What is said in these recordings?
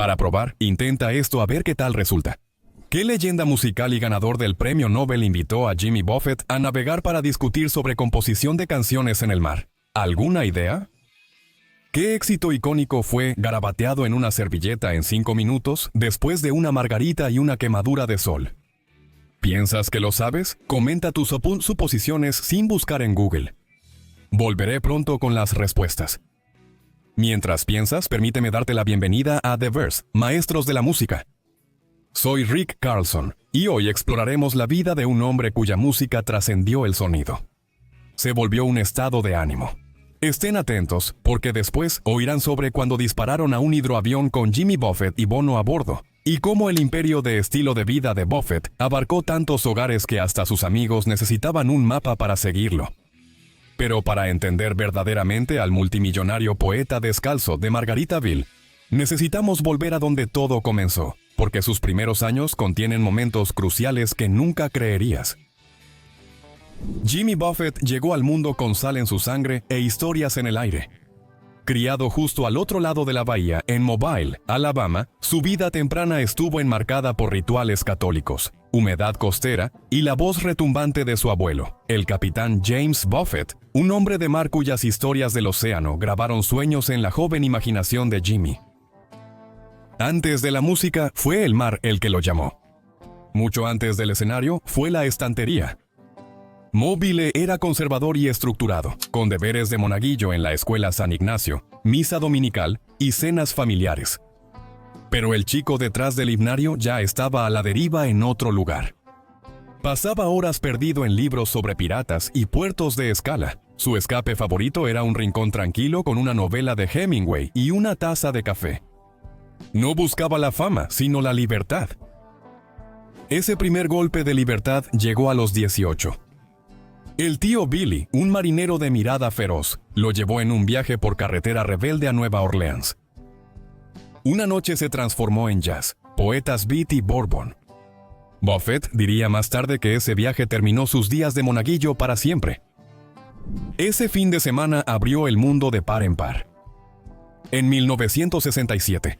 Para probar, intenta esto a ver qué tal resulta. ¿Qué leyenda musical y ganador del premio Nobel invitó a Jimmy Buffett a navegar para discutir sobre composición de canciones en el mar? ¿Alguna idea? ¿Qué éxito icónico fue garabateado en una servilleta en 5 minutos después de una margarita y una quemadura de sol? ¿Piensas que lo sabes? Comenta tus suposiciones sin buscar en Google. Volveré pronto con las respuestas. Mientras piensas, permíteme darte la bienvenida a The Verse, Maestros de la Música. Soy Rick Carlson, y hoy exploraremos la vida de un hombre cuya música trascendió el sonido. Se volvió un estado de ánimo. Estén atentos, porque después oirán sobre cuando dispararon a un hidroavión con Jimmy Buffett y Bono a bordo, y cómo el imperio de estilo de vida de Buffett abarcó tantos hogares que hasta sus amigos necesitaban un mapa para seguirlo. Pero para entender verdaderamente al multimillonario poeta descalzo de Margaritaville, necesitamos volver a donde todo comenzó, porque sus primeros años contienen momentos cruciales que nunca creerías. Jimmy Buffett llegó al mundo con sal en su sangre e historias en el aire. Criado justo al otro lado de la bahía, en Mobile, Alabama, su vida temprana estuvo enmarcada por rituales católicos, humedad costera y la voz retumbante de su abuelo, el capitán James Buffett, un hombre de mar cuyas historias del océano grabaron sueños en la joven imaginación de Jimmy. Antes de la música, fue el mar el que lo llamó. Mucho antes del escenario, fue la estantería. Mobile era conservador y estructurado, con deberes de monaguillo en la escuela San Ignacio, misa dominical y cenas familiares. Pero el chico detrás del himnario ya estaba a la deriva en otro lugar. Pasaba horas perdido en libros sobre piratas y puertos de escala. Su escape favorito era un rincón tranquilo con una novela de Hemingway y una taza de café. No buscaba la fama, sino la libertad. Ese primer golpe de libertad llegó a los 18. El tío Billy, un marinero de mirada feroz, lo llevó en un viaje por carretera rebelde a Nueva Orleans. Una noche se transformó en jazz, poetas beat y bourbon. Buffett diría más tarde que ese viaje terminó sus días de monaguillo para siempre. Ese fin de semana abrió el mundo de par en par. En 1967,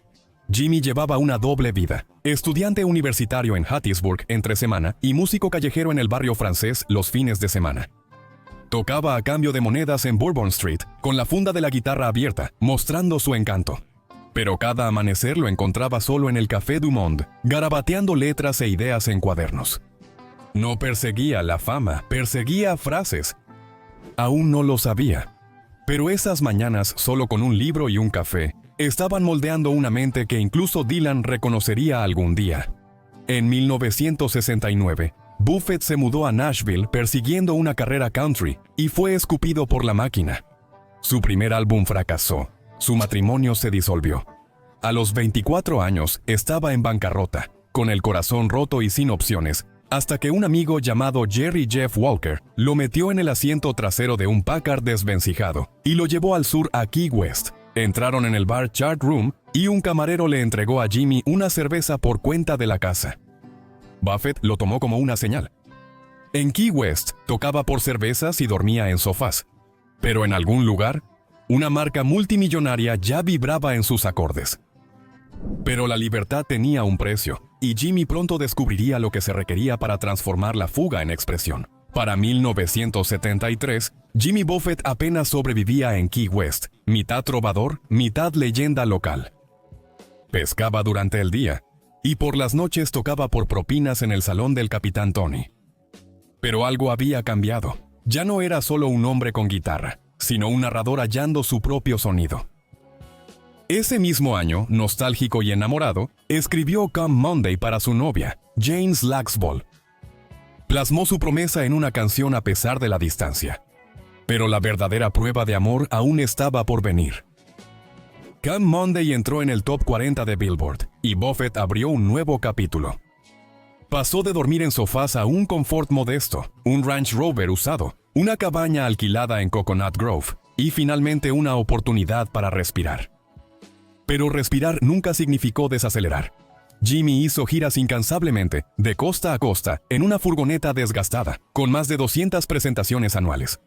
Jimmy llevaba una doble vida, estudiante universitario en Hattiesburg entre semana y músico callejero en el barrio francés los fines de semana. Tocaba a cambio de monedas en Bourbon Street, con la funda de la guitarra abierta, mostrando su encanto. Pero cada amanecer lo encontraba solo en el Café du Monde, garabateando letras e ideas en cuadernos. No perseguía la fama, perseguía frases. Aún no lo sabía. Pero esas mañanas, solo con un libro y un café, estaban moldeando una mente que incluso Dylan reconocería algún día. En 1969, Buffett se mudó a Nashville persiguiendo una carrera country y fue escupido por la máquina. Su primer álbum fracasó. Su matrimonio se disolvió. A los 24 años estaba en bancarrota, con el corazón roto y sin opciones, hasta que un amigo llamado Jerry Jeff Walker lo metió en el asiento trasero de un Packard desvencijado y lo llevó al sur a Key West. Entraron en el bar Chart Room y un camarero le entregó a Jimmy una cerveza por cuenta de la casa. Buffett lo tomó como una señal. En Key West tocaba por cervezas y dormía en sofás. Pero en algún lugar, una marca multimillonaria ya vibraba en sus acordes. Pero la libertad tenía un precio, y Jimmy pronto descubriría lo que se requería para transformar la fuga en expresión. Para 1973, Jimmy Buffett apenas sobrevivía en Key West, mitad trovador, mitad leyenda local. Pescaba durante el día, y por las noches tocaba por propinas en el salón del Capitán Tony. Pero algo había cambiado. Ya no era solo un hombre con guitarra, sino un narrador hallando su propio sonido. Ese mismo año, nostálgico y enamorado, escribió Come Monday para su novia, James Laxball. Plasmó su promesa en una canción a pesar de la distancia. Pero la verdadera prueba de amor aún estaba por venir. Come Monday entró en el top 40 de Billboard, y Buffett abrió un nuevo capítulo. Pasó de dormir en sofás a un confort modesto, un Range Rover usado, una cabaña alquilada en Coconut Grove, y finalmente una oportunidad para respirar. Pero respirar nunca significó desacelerar. Jimmy hizo giras incansablemente, de costa a costa, en una furgoneta desgastada, con más de 200 presentaciones anuales.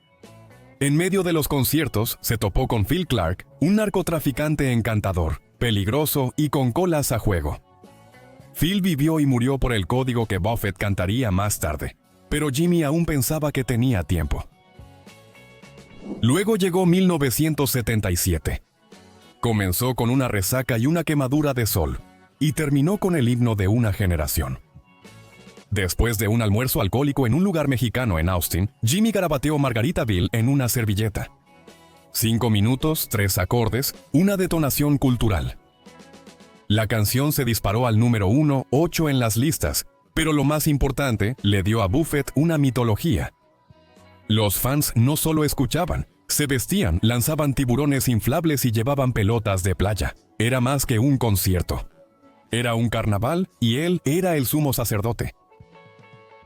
En medio de los conciertos, se topó con Phil Clark, un narcotraficante encantador, peligroso y con colas a juego. Phil vivió y murió por el código que Buffett cantaría más tarde, pero Jimmy aún pensaba que tenía tiempo. Luego llegó 1977. Comenzó con una resaca y una quemadura de sol, y terminó con el himno de una generación. Después de un almuerzo alcohólico en un lugar mexicano en Austin, Jimmy garabateó Margaritaville en una servilleta. 5 minutos, 3 acordes, una detonación cultural. La canción se disparó al número 1, 8 en las listas, pero lo más importante, le dio a Buffett una mitología. Los fans no solo escuchaban, se vestían, lanzaban tiburones inflables y llevaban pelotas de playa. Era más que un concierto. Era un carnaval y él era el sumo sacerdote.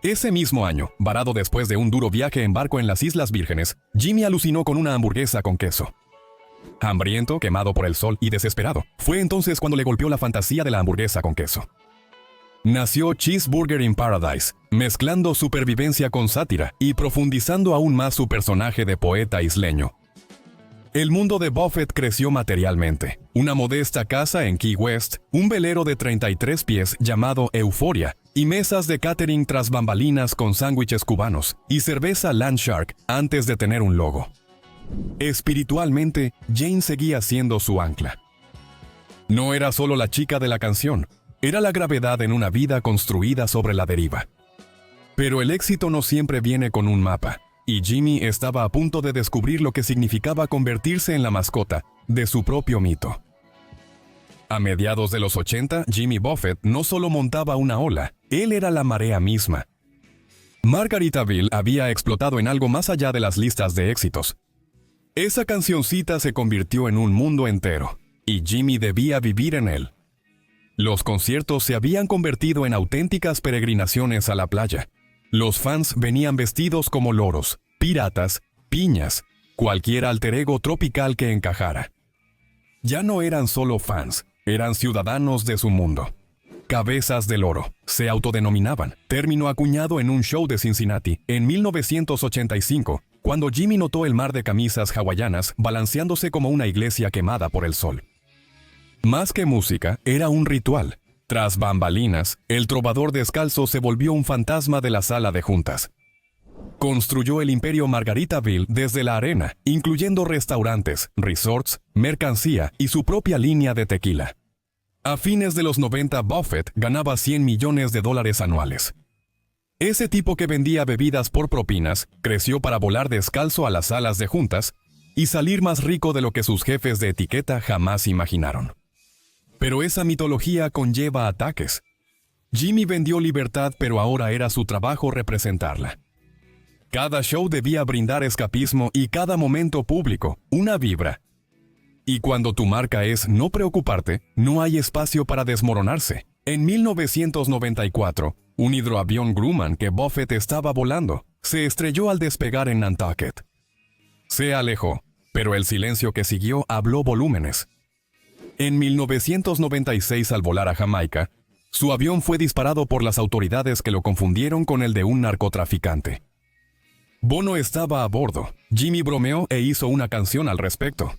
Ese mismo año, varado después de un duro viaje en barco en las Islas Vírgenes, Jimmy alucinó con una hamburguesa con queso. Hambriento, quemado por el sol y desesperado, fue entonces cuando le golpeó la fantasía de la hamburguesa con queso. Nació Cheeseburger in Paradise, mezclando supervivencia con sátira y profundizando aún más su personaje de poeta isleño. El mundo de Buffett creció materialmente. Una modesta casa en Key West, un velero de 33 pies llamado Euphoria, y mesas de catering tras bambalinas con sándwiches cubanos y cerveza Landshark antes de tener un logo. Espiritualmente, Jane seguía siendo su ancla. No era solo la chica de la canción, era la gravedad en una vida construida sobre la deriva. Pero el éxito no siempre viene con un mapa, y Jimmy estaba a punto de descubrir lo que significaba convertirse en la mascota de su propio mito. A mediados de los 80, Jimmy Buffett no solo montaba una ola, él era la marea misma. Margaritaville había explotado en algo más allá de las listas de éxitos. Esa cancioncita se convirtió en un mundo entero, y Jimmy debía vivir en él. Los conciertos se habían convertido en auténticas peregrinaciones a la playa. Los fans venían vestidos como loros, piratas, piñas, cualquier alter ego tropical que encajara. Ya no eran solo fans, eran ciudadanos de su mundo. Cabezas del oro, se autodenominaban, término acuñado en un show de Cincinnati en 1985, cuando Jimmy notó el mar de camisas hawaianas balanceándose como una iglesia quemada por el sol. Más que música, era un ritual. Tras bambalinas, el trovador descalzo se volvió un fantasma de la sala de juntas. Construyó el imperio Margaritaville desde la arena, incluyendo restaurantes, resorts, mercancía y su propia línea de tequila. A fines de los 90, Buffett ganaba $100 millones anuales. Ese tipo que vendía bebidas por propinas creció para volar descalzo a las salas de juntas y salir más rico de lo que sus jefes de etiqueta jamás imaginaron. Pero esa mitología conlleva ataques. Jimmy vendió libertad, pero ahora era su trabajo representarla. Cada show debía brindar escapismo y cada momento público, una vibra. Y cuando tu marca es no preocuparte, no hay espacio para desmoronarse. En 1994, un hidroavión Grumman que Buffett estaba volando se estrelló al despegar en Nantucket. Se alejó, pero el silencio que siguió habló volúmenes. En 1996, al volar a Jamaica, su avión fue disparado por las autoridades que lo confundieron con el de un narcotraficante. Bono estaba a bordo. Jimmy bromeó e hizo una canción al respecto.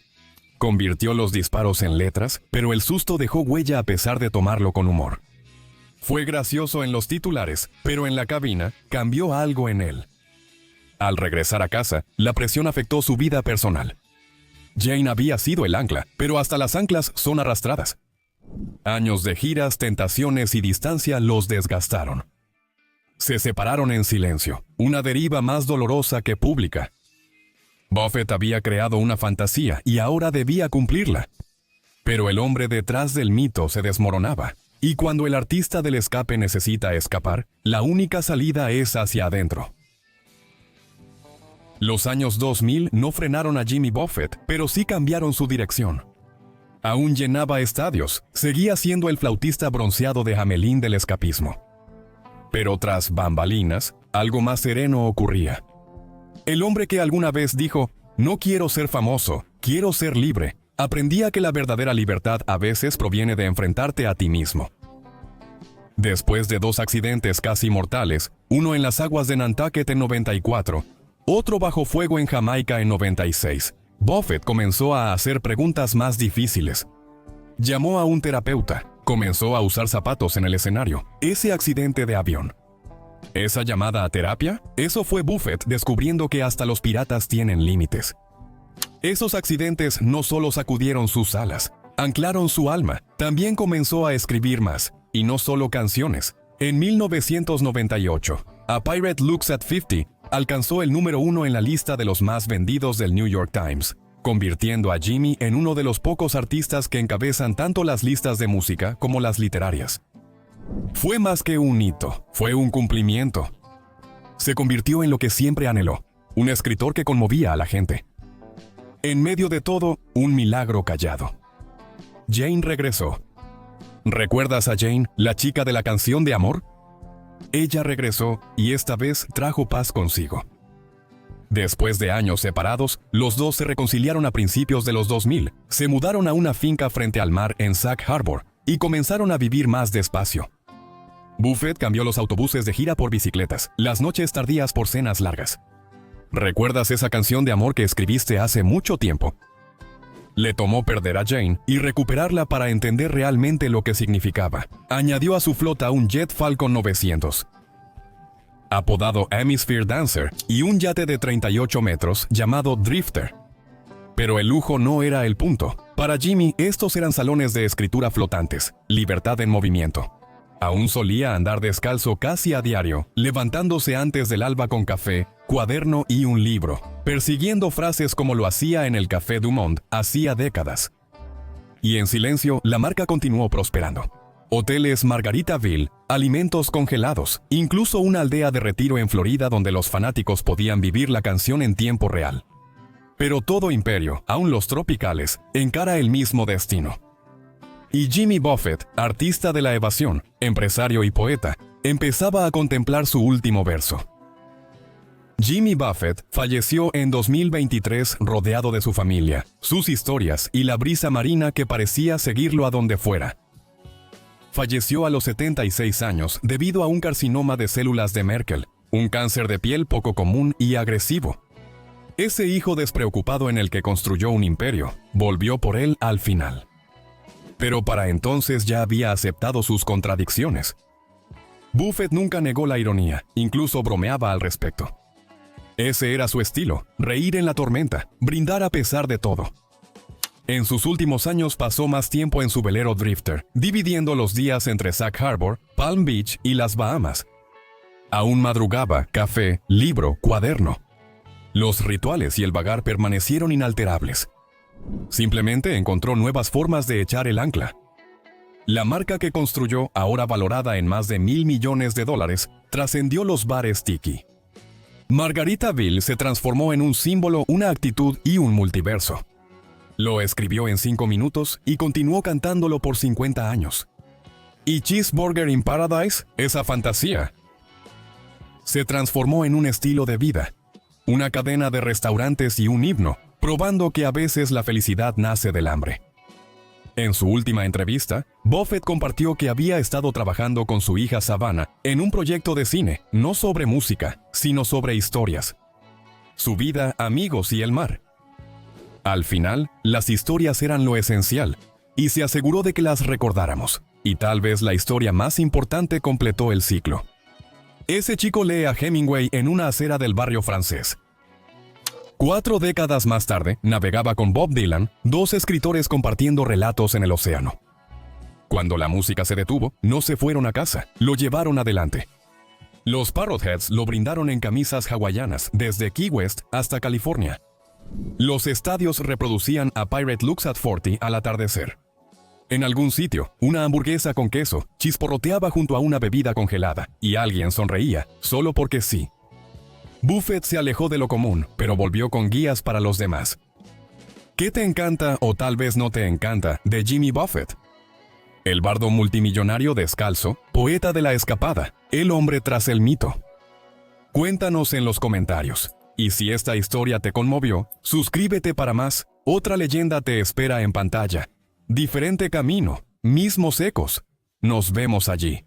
Convirtió los disparos en letras, pero el susto dejó huella a pesar de tomarlo con humor. Fue gracioso en los titulares, pero en la cabina cambió algo en él. Al regresar a casa, la presión afectó su vida personal. Jane había sido el ancla, pero hasta las anclas son arrastradas. Años de giras, tentaciones y distancia los desgastaron. Se separaron en silencio, una deriva más dolorosa que pública. Buffett había creado una fantasía y ahora debía cumplirla. Pero el hombre detrás del mito se desmoronaba, y cuando el artista del escape necesita escapar, la única salida es hacia adentro. Los años 2000 no frenaron a Jimmy Buffett, pero sí cambiaron su dirección. Aún llenaba estadios, seguía siendo el flautista bronceado de Hamelin del escapismo. Pero tras bambalinas, algo más sereno ocurría. El hombre que alguna vez dijo, "No quiero ser famoso, quiero ser libre", aprendía que la verdadera libertad a veces proviene de enfrentarte a ti mismo. Después de 2 accidentes casi mortales, uno en las aguas de Nantucket en 94, otro bajo fuego en Jamaica en 96, Buffett comenzó a hacer preguntas más difíciles. Llamó a un terapeuta. Comenzó a usar zapatos en el escenario. Ese accidente de avión. ¿Esa llamada a terapia? Eso fue Buffett descubriendo que hasta los piratas tienen límites. Esos accidentes no solo sacudieron sus alas, anclaron su alma. También comenzó a escribir más, y no solo canciones. En 1998, A Pirate Looks at 50 alcanzó el número 1 en la lista de los más vendidos del New York Times, convirtiendo a Jimmy en uno de los pocos artistas que encabezan tanto las listas de música como las literarias. Fue más que un hito, fue un cumplimiento. Se convirtió en lo que siempre anheló, un escritor que conmovía a la gente. En medio de todo, un milagro callado. Jane regresó. ¿Recuerdas a Jane, la chica de la canción de amor? Ella regresó y esta vez trajo paz consigo. Después de años separados, los dos se reconciliaron a principios de los 2000, se mudaron a una finca frente al mar en Sag Harbor y comenzaron a vivir más despacio. Buffett cambió los autobuses de gira por bicicletas, las noches tardías por cenas largas. ¿Recuerdas esa canción de amor que escribiste hace mucho tiempo? Le tomó perder a Jane y recuperarla para entender realmente lo que significaba. Añadió a su flota un Jet Falcon 900, apodado Hemisphere Dancer, y un yate de 38 metros llamado Drifter. Pero el lujo no era el punto. Para Jimmy, estos eran salones de escritura flotantes, libertad en movimiento. Aún solía andar descalzo casi a diario, levantándose antes del alba con café, cuaderno y un libro, persiguiendo frases como lo hacía en el Café Dumont hacía décadas. Y en silencio, la marca continuó prosperando. Hoteles Margaritaville, alimentos congelados, incluso una aldea de retiro en Florida donde los fanáticos podían vivir la canción en tiempo real. Pero todo imperio, aun los tropicales, encara el mismo destino. Y Jimmy Buffett, artista de la evasión, empresario y poeta, empezaba a contemplar su último verso. Jimmy Buffett falleció en 2023 rodeado de su familia, sus historias y la brisa marina que parecía seguirlo a donde fuera. Falleció a los 76 años debido a un carcinoma de células de Merkel, un cáncer de piel poco común y agresivo. Ese hijo despreocupado en el que construyó un imperio, volvió por él al final. Pero para entonces ya había aceptado sus contradicciones. Buffett nunca negó la ironía, incluso bromeaba al respecto. Ese era su estilo, reír en la tormenta, brindar a pesar de todo. En sus últimos años pasó más tiempo en su velero Drifter, dividiendo los días entre Sag Harbor, Palm Beach y las Bahamas. Aún madrugaba, café, libro, cuaderno. Los rituales y el vagar permanecieron inalterables. Simplemente encontró nuevas formas de echar el ancla. La marca que construyó, ahora valorada en más de $1,000 millones, trascendió los bares tiki. Margaritaville se transformó en un símbolo, una actitud y un multiverso. Lo escribió en 5 minutos y continuó cantándolo por 50 años. ¿Y Cheeseburger in Paradise? Esa fantasía se transformó en un estilo de vida, una cadena de restaurantes y un himno, probando que a veces la felicidad nace del hambre. En su última entrevista, Buffett compartió que había estado trabajando con su hija Savannah en un proyecto de cine, no sobre música, sino sobre historias. Su vida, amigos y el mar. Al final, las historias eran lo esencial, y se aseguró de que las recordáramos, y tal vez la historia más importante completó el ciclo. Ese chico lee a Hemingway en una acera del barrio francés. 4 décadas más tarde, navegaba con Bob Dylan, 2 escritores compartiendo relatos en el océano. Cuando la música se detuvo, no se fueron a casa, lo llevaron adelante. Los Parrotheads lo brindaron en camisas hawaianas desde Key West hasta California. Los estadios reproducían A Pirate Looks at 40 al atardecer. En algún sitio, una hamburguesa con queso chisporroteaba junto a una bebida congelada, y alguien sonreía, solo porque sí. Buffett se alejó de lo común, pero volvió con guías para los demás. ¿Qué te encanta o tal vez no te encanta de Jimmy Buffett? El bardo multimillonario descalzo, poeta de la escapada, el hombre tras el mito. Cuéntanos en los comentarios. Y si esta historia te conmovió, suscríbete para más. Otra leyenda te espera en pantalla. Diferente camino, mismos ecos. Nos vemos allí.